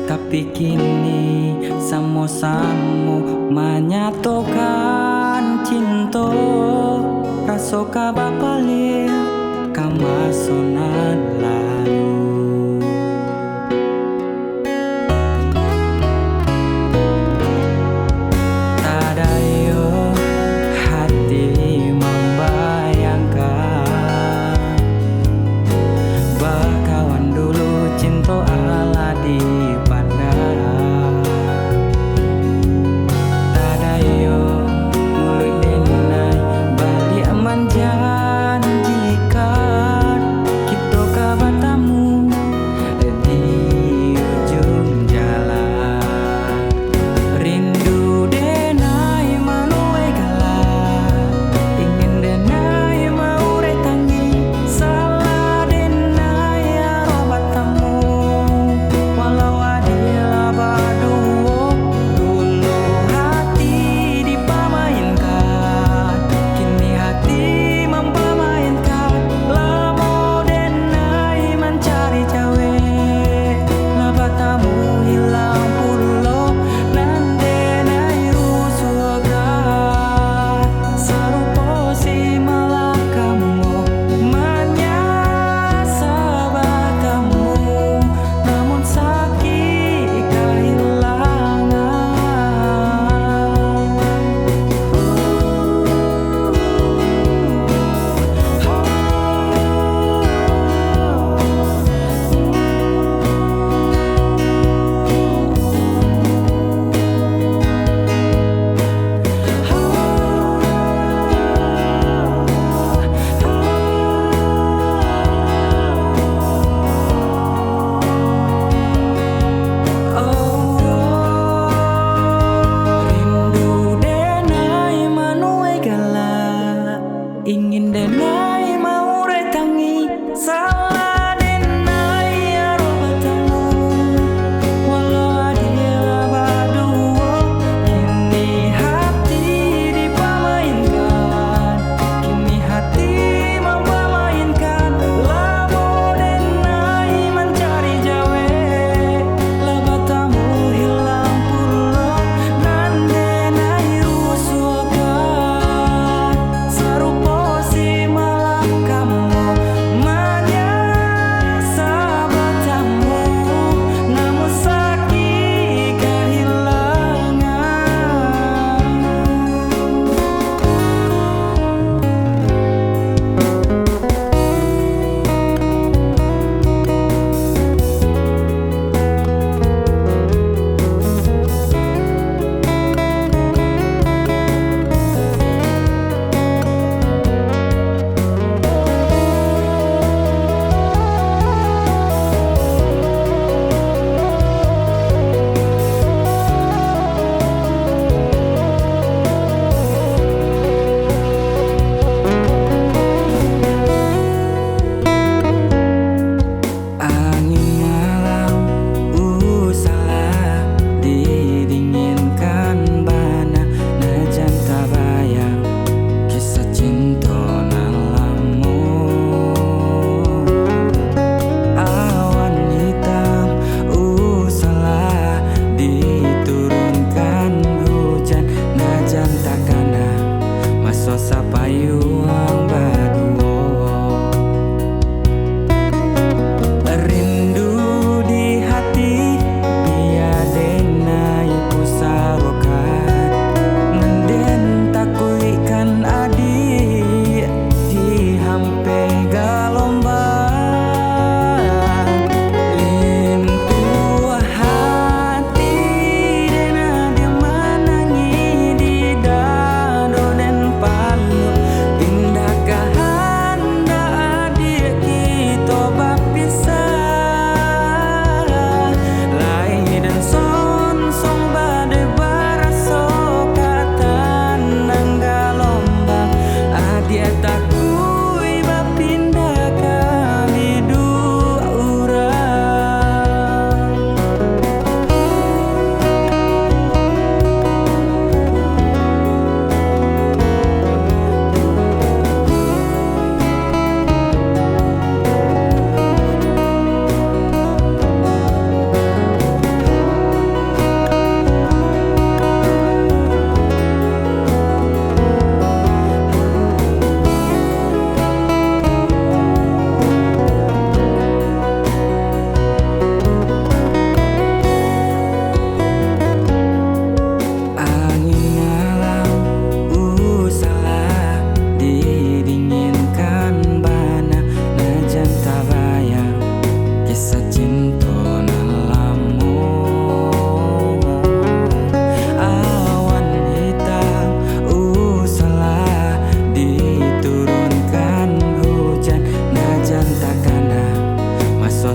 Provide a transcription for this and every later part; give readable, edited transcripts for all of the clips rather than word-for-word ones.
Tapi kini samo-samo menyatukan cinta. Raso kabapale kamasonan lalu. Tadayo hati membayangkan bakawan dulu cinta ala di pandang. Tadayo mulut denai balik menjanjikan kita kabatamu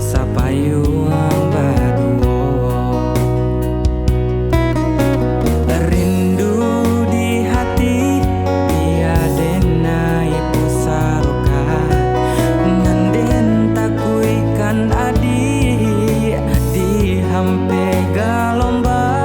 sapayung baduo. Rindu di hati tiada nai pusaroka, nanden takuikan adi di hampe galombang.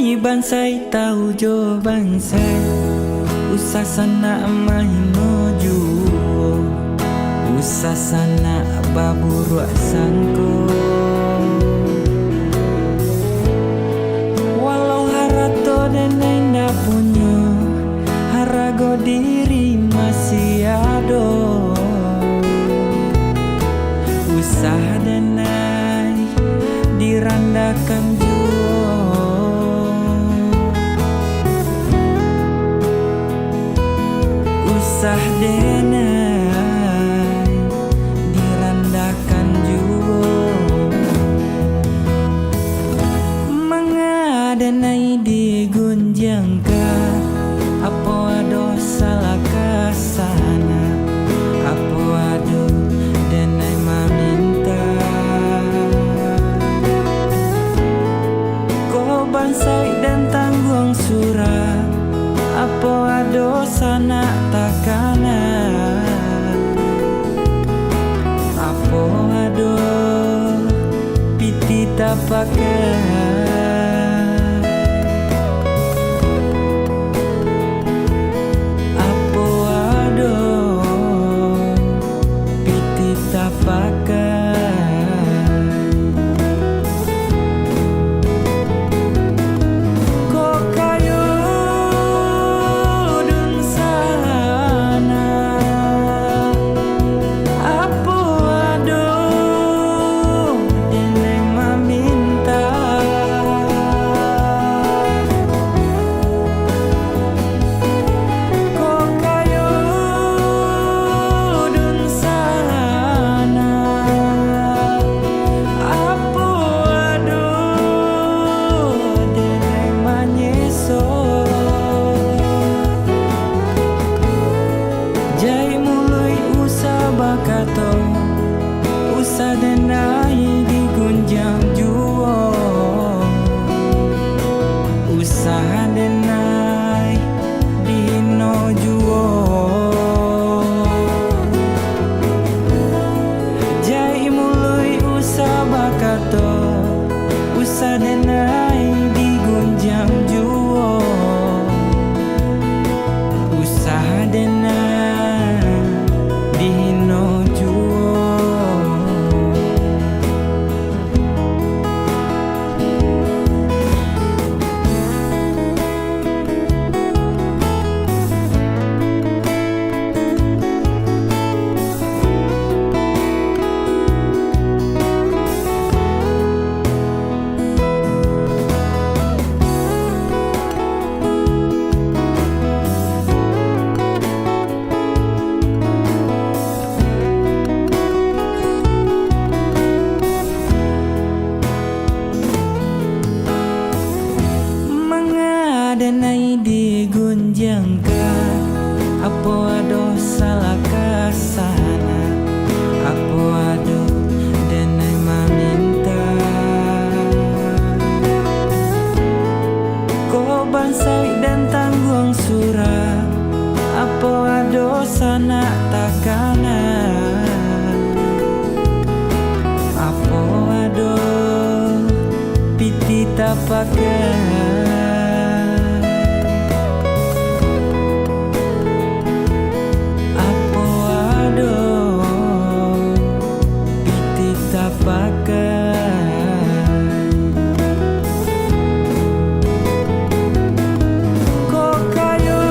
denai bansai tahu jo bansai usasana mahino juo usasana baburu sangko walau harato denai ndak punyo harago diri masih ado usaha denai dirandakan juo usah denai dirandakan juo mengadenai digunjangkan apa ado salah kasana apa ado denai meminta ko bansai dan tanggung surah apa ado sana takana apa ado piti tapakan apa ado piti tapakan kok kayo dun sana apa ado denai meminta kok kayo dun sana apa ado denai manyeso jai mulai usah bakato usah denai digunjang juo usaha denai dino juo jai mulai usah bakato usah denai digunjang juo usaha denai dino juo mengadenai digunjangkan apa ado salah kasana apa ado denai meminta ko bansai dan tanggung surah apa ado sana takana apa ado piti tapakan apa ado piti tapakan kok kayo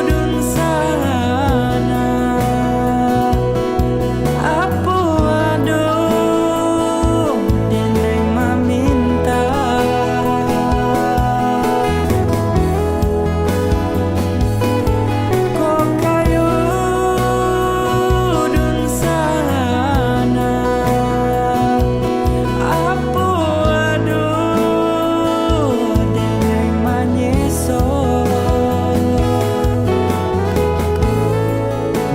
dun sana apa ado denai meminta kok kayo dun sana apa ado denai manyeso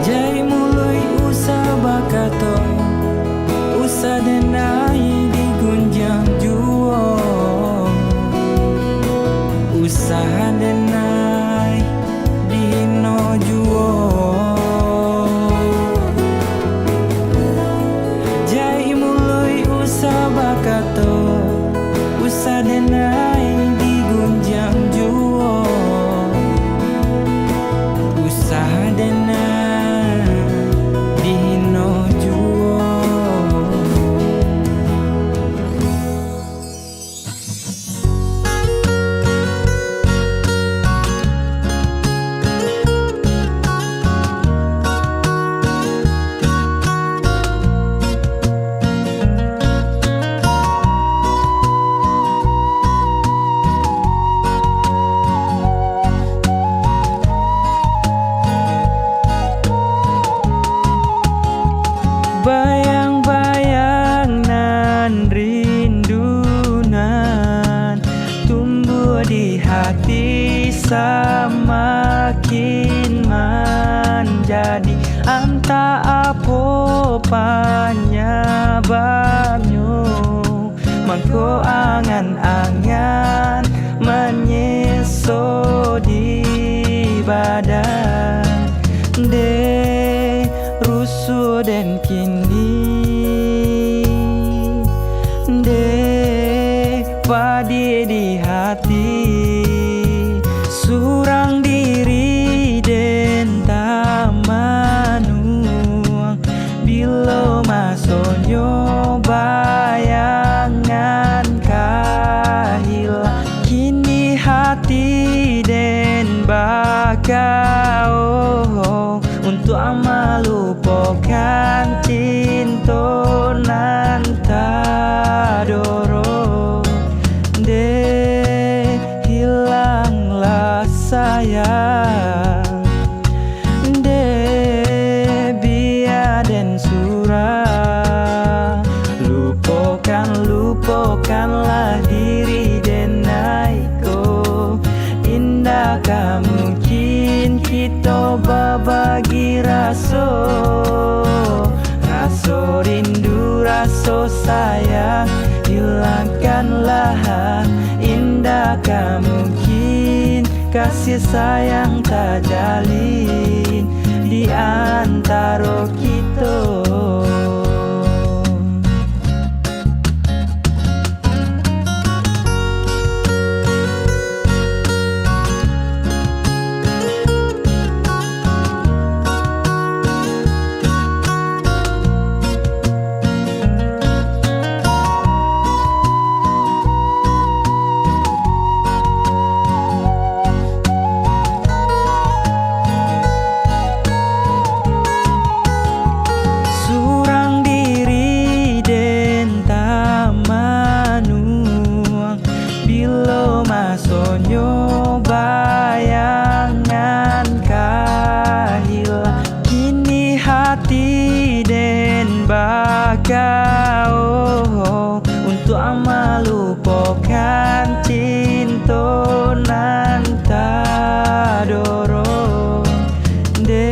jai mulai usah bakato usah denai digunjang juo usaha denai dino juo jai mulai usah bakato usah denai tak apa penyebabnya, mengko angan-angan menyeso di badan de rusuh dan kini de padi di hati surang diri den tamanuang bila masonyo bayangan kahila kini hati den bakau untuk melupakan cinta nan tadoro de hilanglah sayang de biar dan surah lupakanlah diri dan naiko indah mungkin kita berbagi rasa rindu rasa sayang hilangkanlah indah mungkin kasih sayang tak jalin di antara kita. Masonyo bayangan kahila kini hati den bakau untuk melupakan cinta nan tadoro de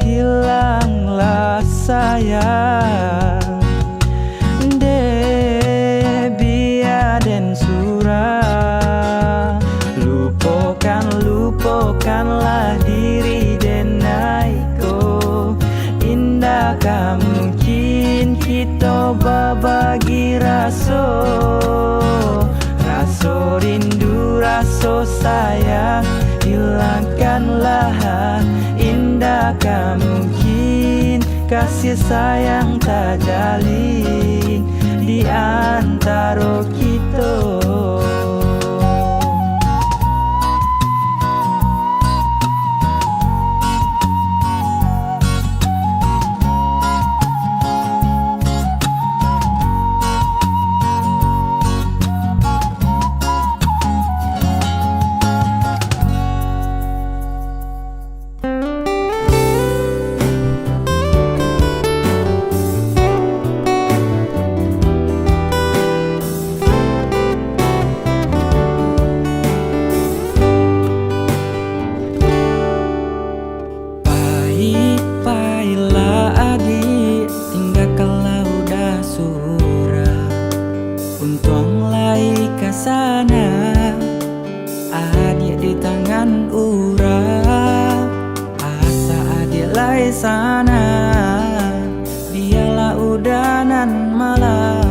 hilanglah sayang de biar dan surah lupakanlah diri dan naiko indah mungkin kita berbagi rasa rindu rasa sayang hilangkanlah indah mungkin kasih sayang tak jalin di antara kita. Baiklah adik, tinggalkanlah udah surah. Untung lagi ke sana, adik di tangan urang. Asa adik lagi sana, biarlah udanan malam.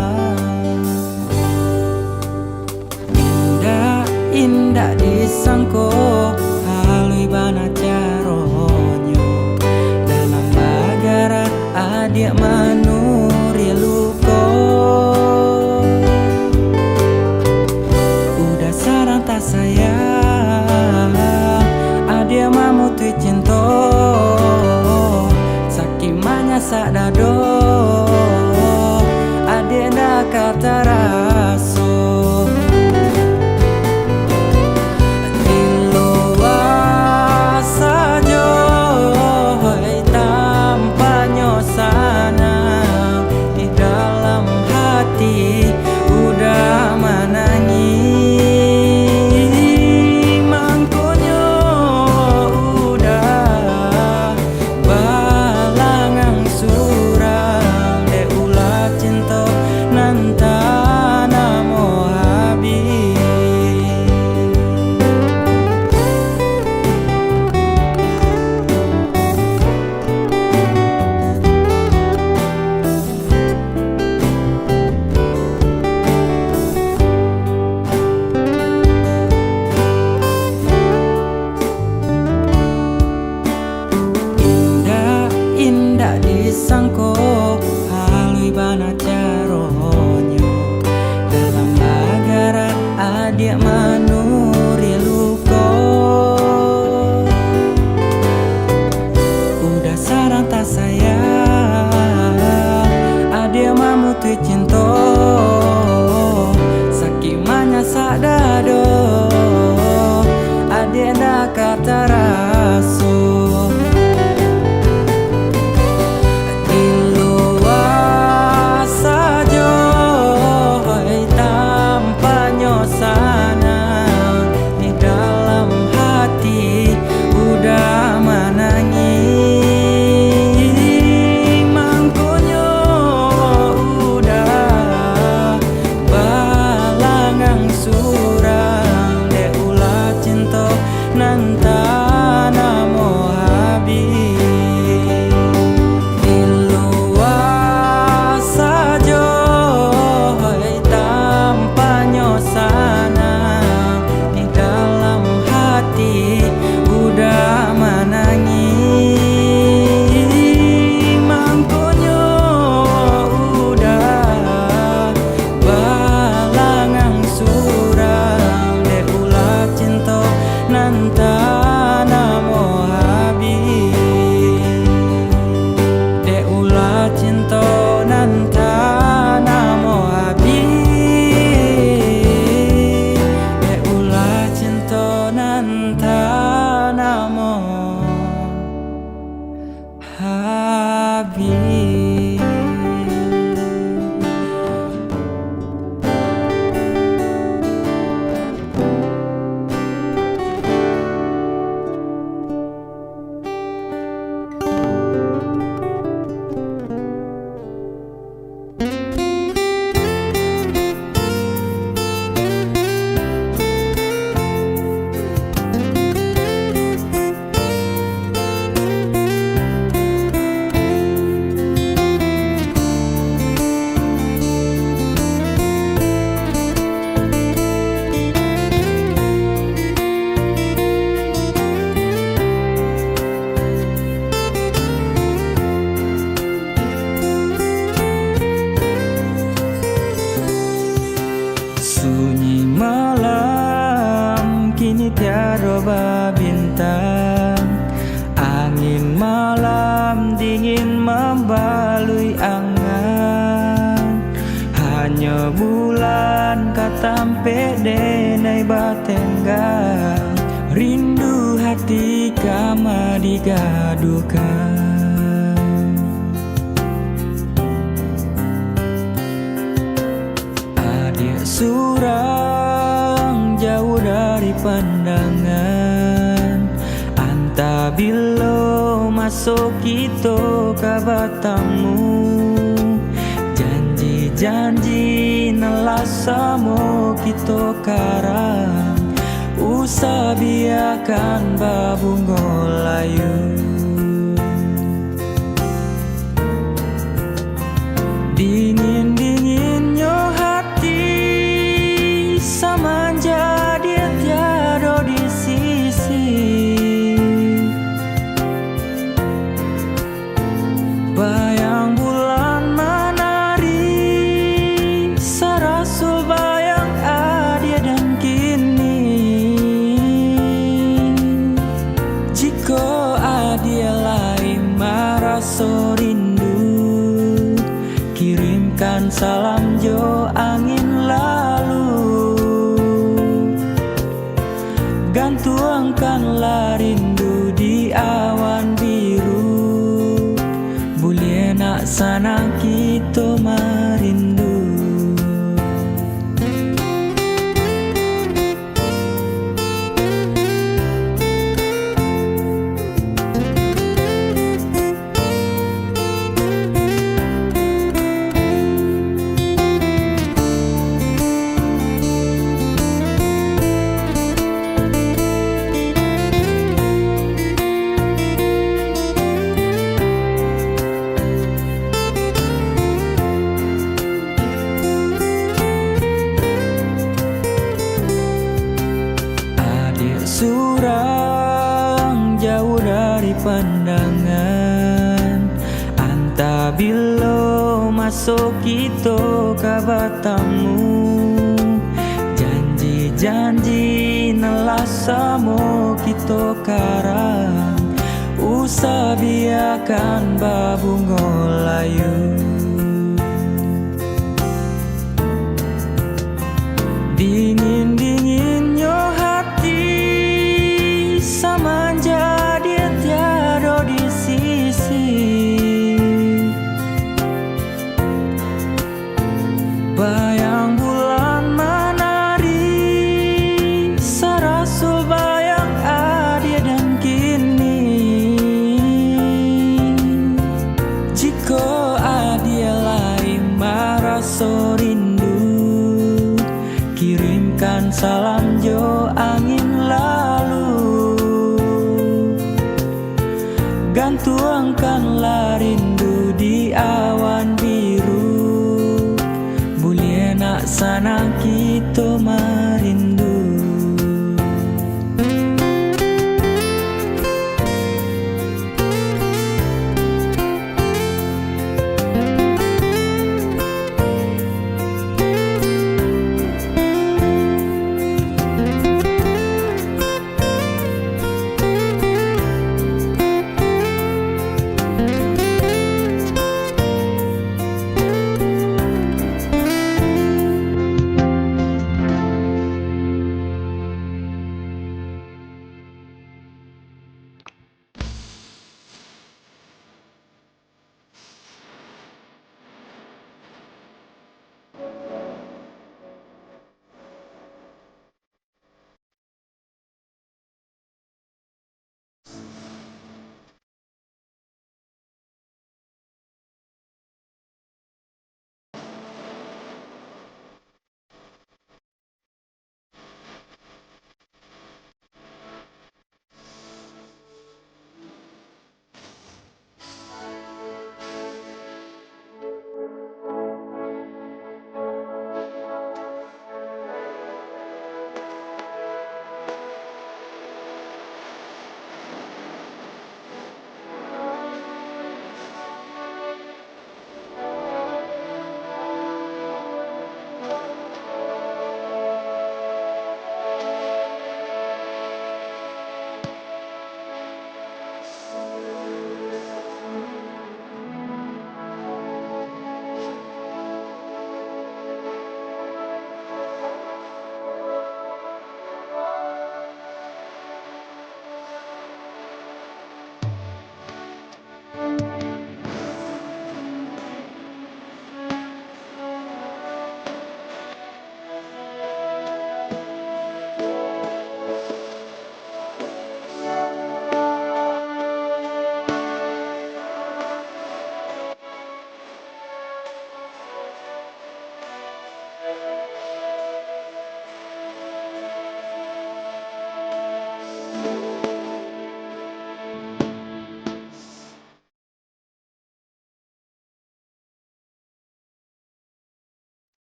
Indah disangko, halui bana caronyo. Dalam bagara adik menuri luko. Udah sarang tak sayang, adik mamutui cinta. Sakimanya sak dado, adik dah kata raso. Udah menangis sadado adena kata raso iluas saja tanpa nyosana di dalam hati udah menangis mangkonyo udah balangang surang de ulah cinta nantana mo habis iluas saja tanpa nyosana di dalam hati udah menangis mangkonyo udah balangang surang de ulah cinta nantana mo habis de ulah cinta nantana mo habis de ulah cinta nantana mo habis. Sunyi malam kini tiada bintang, angin malam dingin membalui angan, hanya bulan katampe denai batenggang, rindu hati kama digaduhkan. Surang jauh dari pandangan, antabilo masuk kita ke batamu, janji-janji nelas samo kita karang, usah biarkan babungo layu. Dingin-dinginnya hati samanja dia tiada di sisi, bayang bulan menari sarasul bayang adia dan kini, jika adia lain maraso rindu, kirimkan salam jo angin lalu, gantuangkanlah rindu di awan biru, boleh nak sana kita merindu. Surang jauh dari pandangan, antabilo masuk kita ke batamu, janji-janji nelas samo kita karang, usah biarkan babungo layu. Dingin di salam jo angin lalu, gantuangkanlah rindu di awan biru, boleh nak sana kita merindu.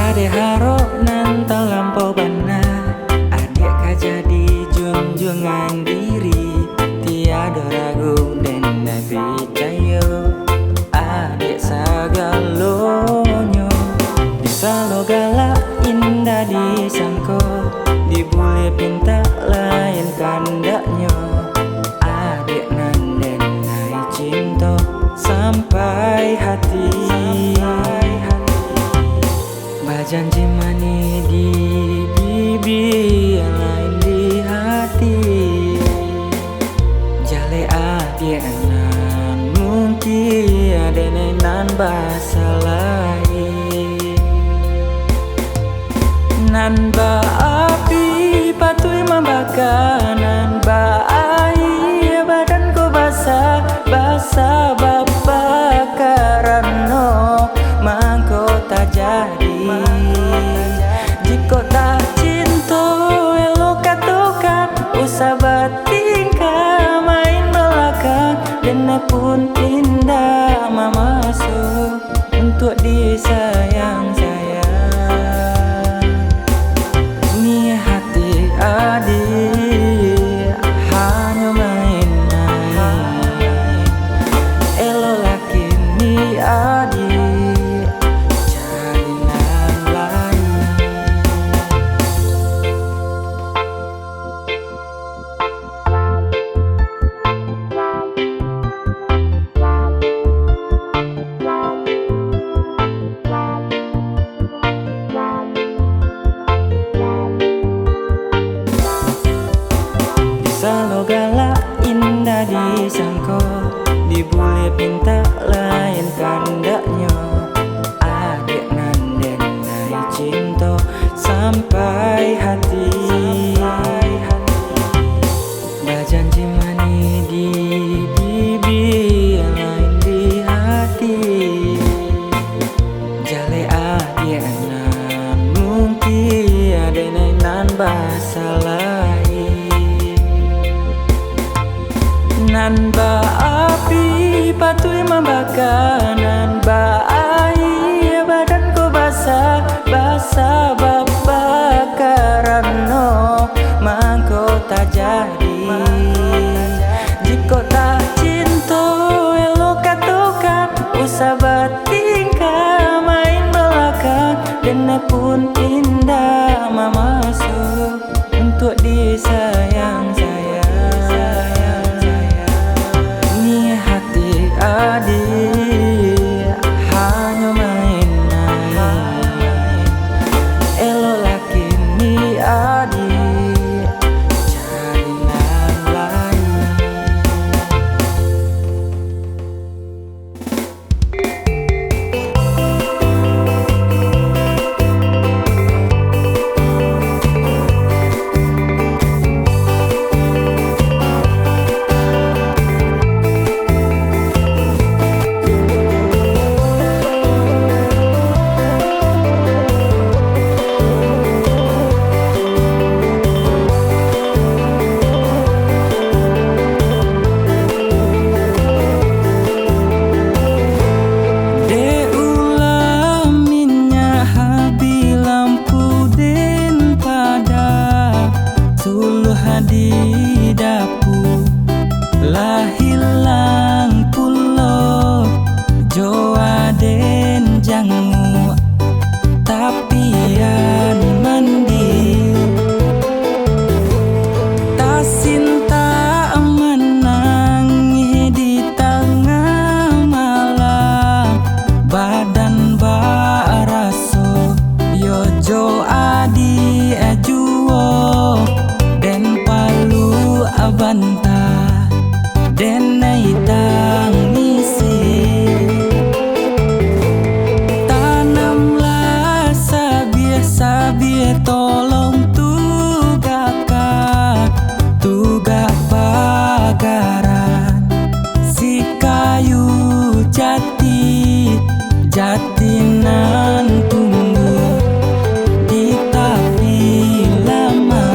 Ade harap nan terlampau bana, adik kah jadi junjungan diri, tiada ragu dan percaya. Adik sagalonyo bisa lo galak indah disangko, dibule pinta lain kandaknya. Adik nan denai cinta sampai hati, bajanji mani di bibir lain di hati. Jale adik nan mungkin ada nan bahasa lain, nan ba api patui membakar, nan ba air badanku basah basah bapak karano mangko tak jadi. Jika tak cinta elok katukan, usah bertingkah main belakang, dan pun indah masuk untuk disayang sayang. Ni hati adik hanya main-main, elok laki ni adik jaringan lain. Selalu galak indah disangko, dibule pinta lain kandaknya. Adik nan denai cinta sampai hati, bajanji mani di bibir lain di hati. Jale adik nan mungkin ada nan bahasa lain, nan ba api patui membakar, nan ba air badanku basah basah bapak karano mangko tak jadi. Jika tak cinta elok katukan, usah bertingkah main belakang, dan pun indah masuk untuk disayang sayang. Ni hati adik hanya main-main, elok laki ni adik jaringan lain. Di dapur lah hilang pulau Jawa den jangu, tapian mandi tak cinta menangi di tengah malam, badan baraso yo jo adi ajuo den palu abanta den naitang misi. Tanamlah sabia tolong tugakan, tugak bagaran si kayu jati jatinan tunggu di tapi lama.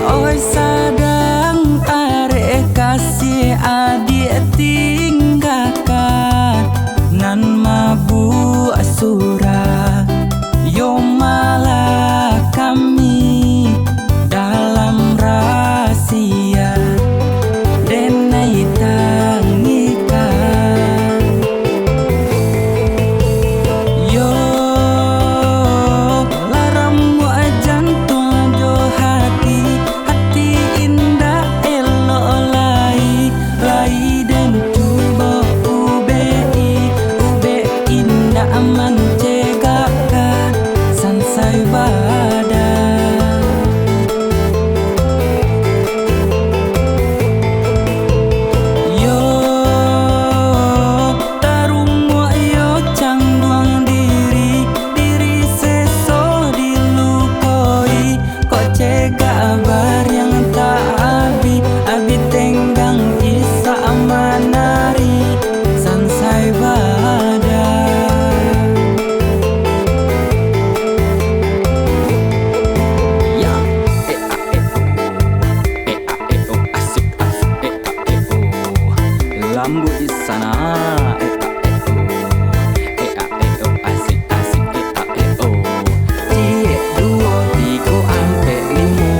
Oi sadang arek kasih adik tinggalkan, nan mabuk surah. Yo malah kami dalam rahasia denai tangikan. Yo laram wa jantung jo hati, hati indah elok lai, lai dan coba ube indah aman cegakan sansai badan. Yo tarung wa yo cangguang diri, diri seso dilukoi, kok cegah bar yang tak abi, abi tenggang isa amanari sansai badan. Ya asik asik lambu di sana. Asik asik Cie dua tiga ampe lima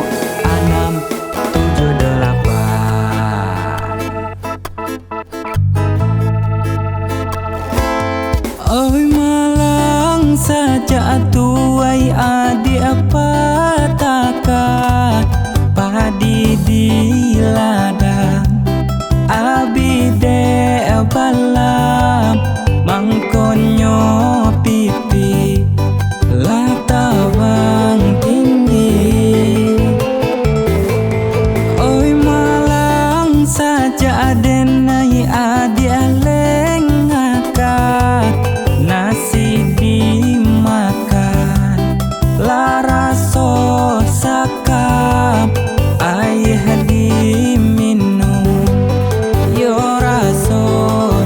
enam tujuh delapan. Oi malang saja tuai adik apa takkan padi di ladang abi de balam mangkonyo pipi latabang tinggi. Oi malang saja denai adik leng akak nasi dimakan laraso sakap air diminum yo raso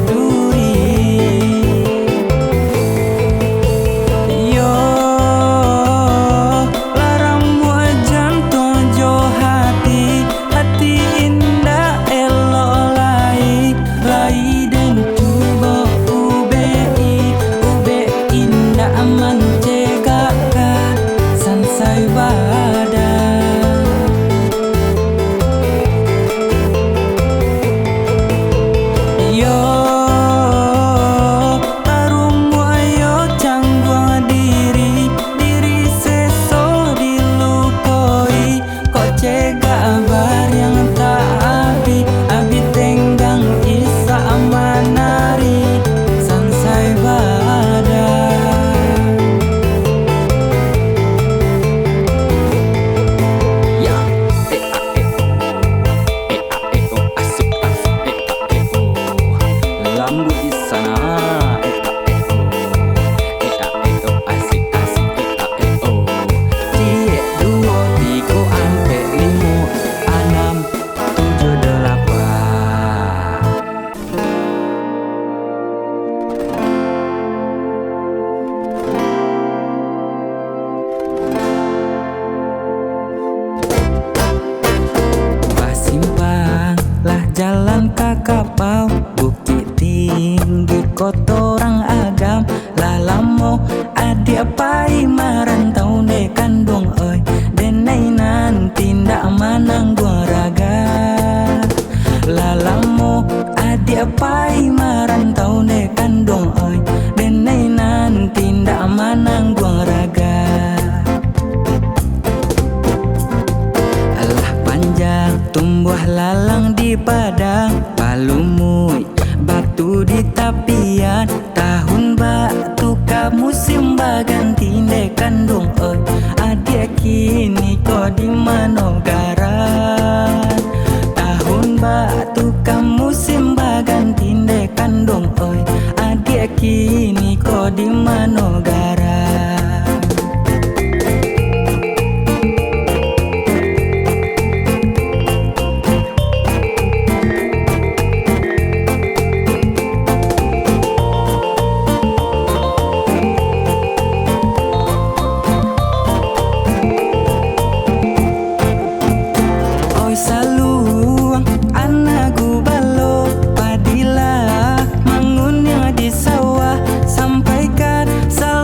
duri. Yo laram wa jantung jo hati, hati indah elok lai, lai dan coba ube indah aman cegakan sansai badan. Yo tarung wa yo cangguang diri, diri seso dilukoi, kok cegah bar yang tak abi, abi tenggang isa amanari sansai badan. Ya asik asik lambu di sana. Asik asik Cie dua tiga ampe lima enam tujuh delapan. Pasimpang lah jalan kakapau, bukit tinggi kotorang agam lalamo adik pai marantau ne kandung oi denai nanti ndak manang gua raga. Lalamo adik pai marantau ne kandung oi denai nanti ndak manang gua raga. Alah panjang tumbuh lalang di padang, palumui batu di tapian, tahun batu ka musim baganti ne kandung oi adik kini kau di manogaran. Tahun batu ka musim baganti ne kandung oi adik kini kau di manogaran. Sampaikan salam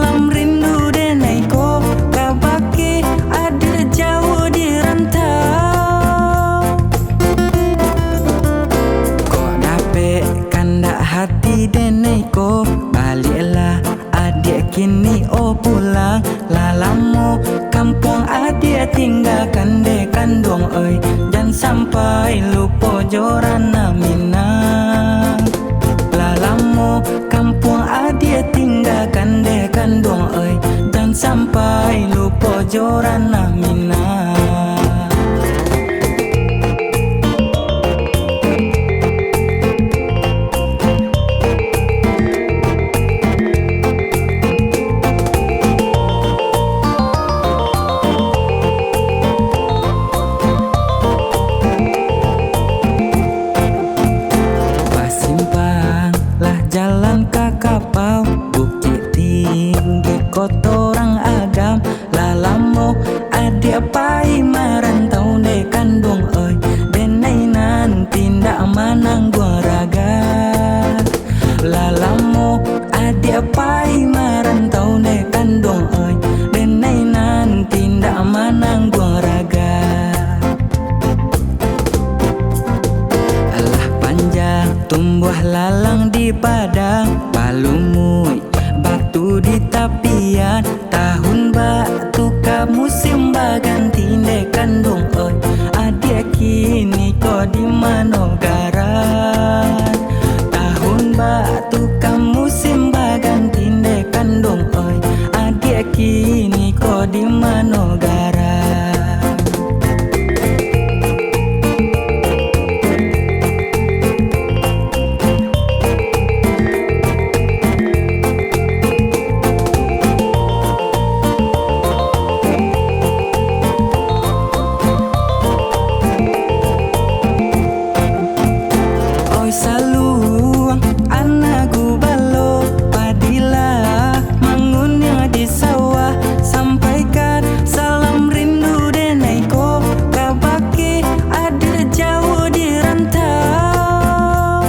tinggalkan deh kandung ơi, jangan sampai lupa joran Minang. Lalamu kampung adia tinggalkan deh kandung ơi, jangan sampai lupa joran Minang. Jalan ke kapau Bukit Tinggi kotorang agam Lalamo adik pai merantau deh kandung oi, denai nanti ndak manang gua raga. Lalamo adik pai merantau deh kandung oi, denai nanti ndak manang gua raga. Alah panjang tumbuh lalang di padang, palumui batu di tapian. Tahun batu ka musim baganti deh kandung oi, adik kini kau di Manogaran. Tahun batu ka musim baganti deh kandung oi, adik kini kau di Manogaran. Saluang anagu balo padilah mangunnya di sawah, sampaikan salam rindu denaiku kabaki ada jauh di rantau.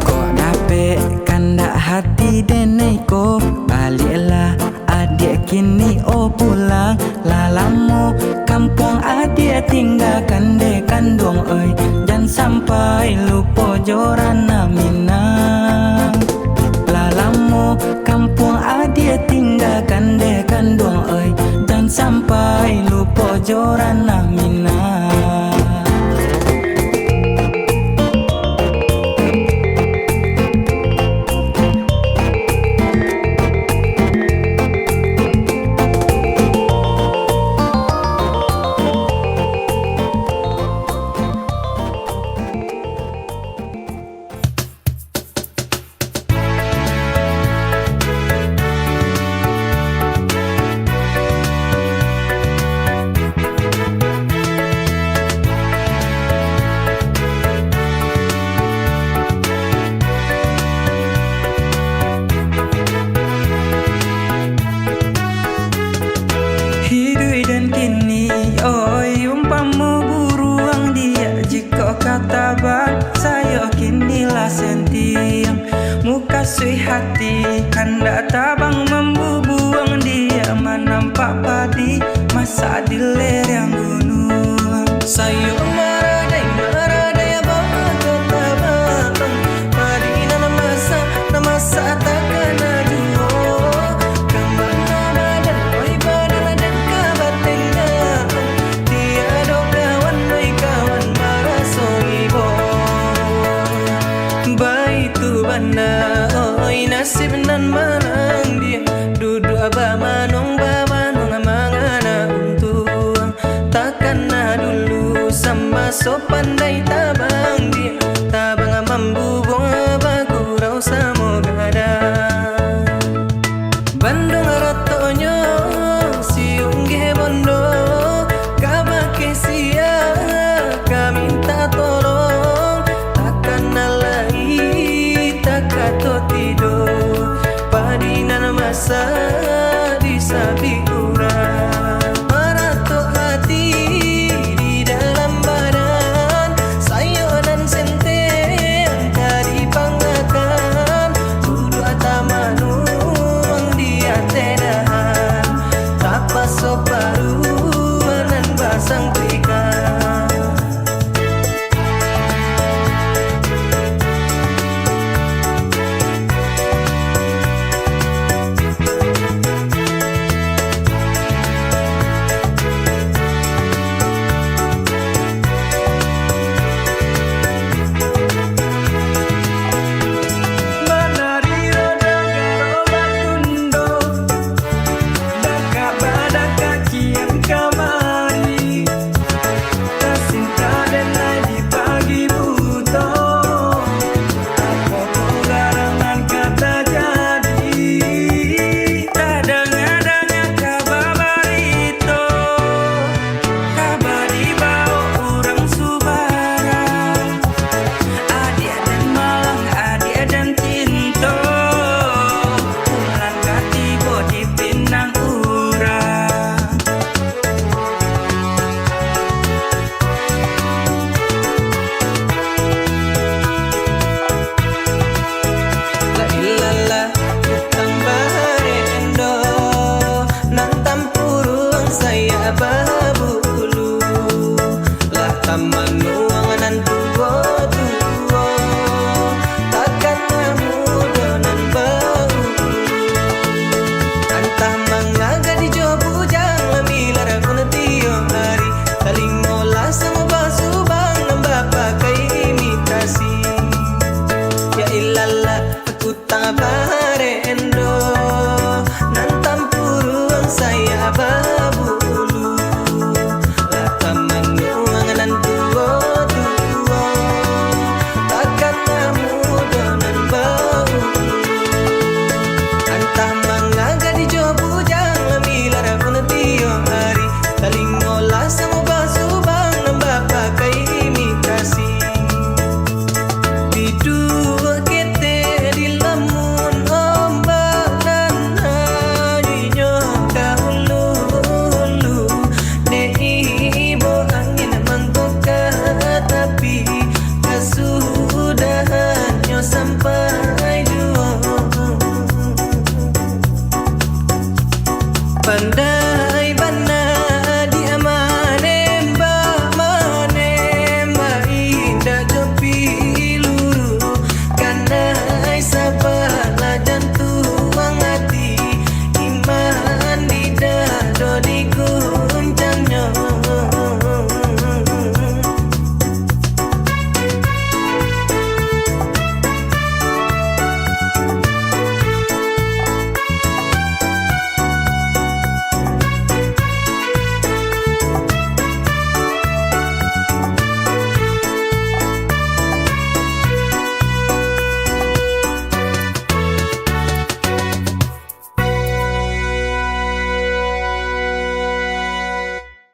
Kok dapat kandak hati denaiku, baliklah adik kini oh pulang. Lalamu kampung adik tinggalkan deh kandung oi, jangan sampai lupa joran Minang. Lalamu kampung adik tinggalkan deh kandung oi, jangan sampai lupa joran Minang. Oi umpamu buruang dia, jika kata bang saya kinilah sentiang. Muka sui hati hendak tabang membubuang dia, menampak padi masa di lereng gunung. Saya meradai abang kata bang, padi nama masa takkan aduh. Kemana badan oi badan dan kabatnya, tiada kawan oi kawan marasoibo. Baitu bana oi nasib nan manang dia, duduk bamanong mangana untung. Takkan dulu sama so pandai tabang dia, tabang mambubung bagurau samogada. Bandung rotonyo siungge bondo, kabake sia kaminta tolong. Takkan nalai takato tidur, Tanga pare endo